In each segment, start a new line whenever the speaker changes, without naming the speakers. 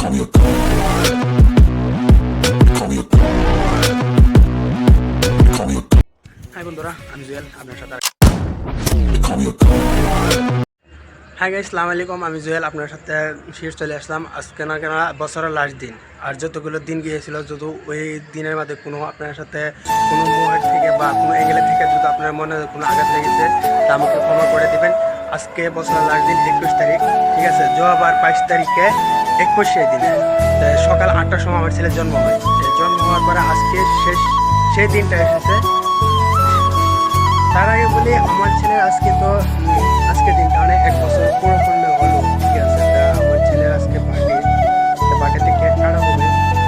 High বন্ধুরা, আমি জুয়েল আপনার সাথে। হাই গাইস, আসসালামু আলাইকুম। আমি জুয়েল আপনার সাথে ফিরে চলে আসলাম। আজকে না কেন বছরের লাস্ট দিন, আর যতগুলো দিন গিয়েছিল যদি ওই দিনের মধ্যে কোনো আপনার সাথে কোনো মোহের থেকে বা কোনো এঙ্গেলে থেকে যদি আপনার মনে কোনো আঘাত লেগেছে তা আমাকে ক্ষমা করে দেবেন। আজকে বছরের লাস্ট দিন 21 তারিখ, ঠিক আছে। জোয়াবার 22 তারিখে 21 সেই দিনে সকাল 8টার সময় আমার ছেলের জন্ম হয়। জন্ম হওয়ার পরে আজকে সেই দিনটা এসেছে। তার আগে বলি, আমার ছেলের আজকে দিনটা মানে 1 বছর পূর্ণ হলো, ঠিক আছে। তা আমার ছেলের আজকে বার্থডেতে কেক কাটা হবে।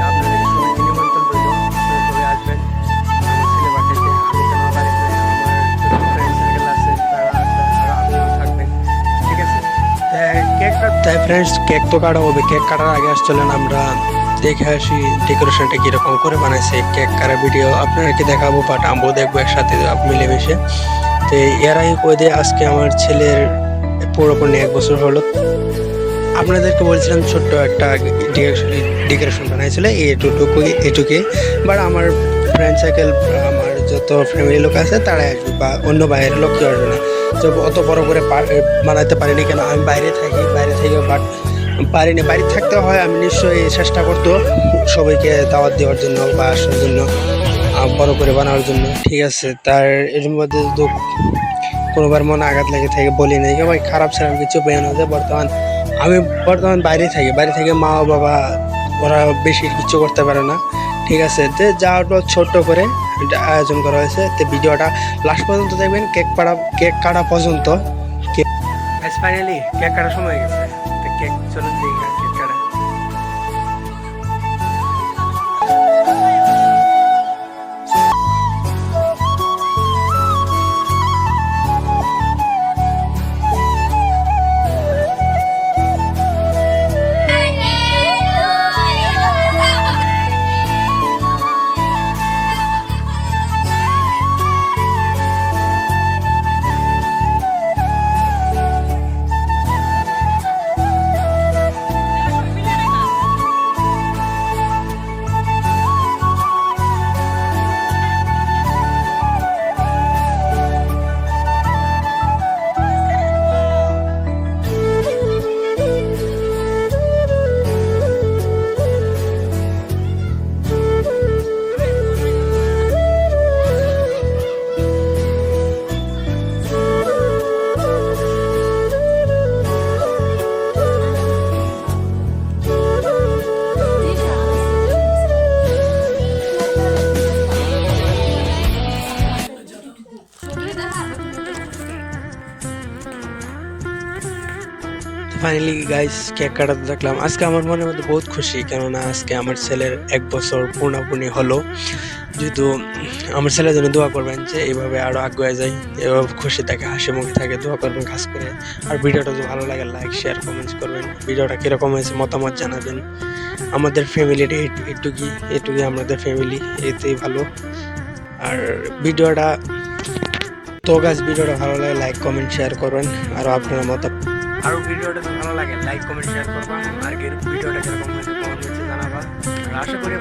আপনাদের সবাইকে নিমন্ত্রণ রইল, আপনারা সবাই আসবেন আমার ছেলের বার্থডেতে। আমি যেন বাড়িতে আমার ফ্রেন্ড সার্কেল আছে, তারা আছে, আর আপনিও থাকবেন, ঠিক আছে। তাই ফ্রেন্ডস, কেক তো কাটা হবে। কেক কাটার আগে চলেন আমরা দেখে আসি ডেকোরেশনটা কিরকম করে বানাইছে। কেক কাটার ভিডিও আপনাদেরকে দেখাবো, বাট আমরাও দেখবো একসাথে মিলেমিশে। তো এর আগে কই দিয়ে আজকে আমার ছেলের পুরোপুরি 1 বছর হলো। আপনাদেরকে বলছিলাম ছোট্ট একটা ডেকোরেশন বানাইছিল, এটুকুই। বাট আমার ফ্রেন্ড সার্কেল, আমার যত ফ্যামিলি লোক আছে তারাই আসবে, বা অন্য বাইরের লোক কেউ আসবে না। তো অত বড় করে বানাতে পারিনি, কেন আমি বাইরে থাকি। বাট পারিনি, বাড়ি থাকতে হয়। আমি নিশ্চয়ই চেষ্টা করতো সবাইকে দাওয়াত দেওয়ার জন্য বা আসার জন্য, বড় করে বানানোর জন্য, ঠিক আছে। তার এর মধ্যে তো কোনোবার মনে আঘাত লেগে থাকে বলি নাই ভাই, খারাপ ছিলাম কিছু পেয়ে না। আমি বর্তমান বাইরে থেকে মা ও বাবা ওরা বেশি কিছু করতে পারে না, ঠিক আছে। তো যাওয়ার পর ছোট্ট করে আয়োজন করা হয়েছে। তো ভিডিওটা লাস্ট পর্যন্ত দেখবেন, কেক কাটা পর্যন্ত। ফাইনালি কেক কাটার সময় হয়ে গেছে। তো কেক চলুন দেখি কেক কাটা। ফাইনালি গাইস, কেক কাটাতে দেখলাম। আজকে আমার মনের মধ্যে বহুত খুশি, কেননা আজকে আমার ছেলের 1 বছর পূর্ণাপূর্ণি হলো। যেহেতু আমার ছেলের জন্য দোয়া করবেন যে এইভাবে আরও আগুয়ে যায়, এভাবে খুশি থাকে, হাসি মুখে থাকে, দোয়া করবেন খাস করে। আর ভিডিওটা যদি ভালো লাগে লাইক শেয়ার কমেন্টস করবেন। ভিডিওটা কীরকম হয়েছে মতামত জানাবেন। আমাদের ফ্যামিলিটা এটুকুই আমাদের ফ্যামিলি, এতেই ভালো। আর ভিডিওটা ভালো লাগে লাইক কমেন্ট শেয়ার করবেন। আর আপনার আরও ভিডিওটা ভালো লাগে লাইক কমেন্ট শেয়ার করবেন। আর ভিডিওটা কিরকম হয়েছে কমেন্ট বক্সে জানাবা। আর আশা করি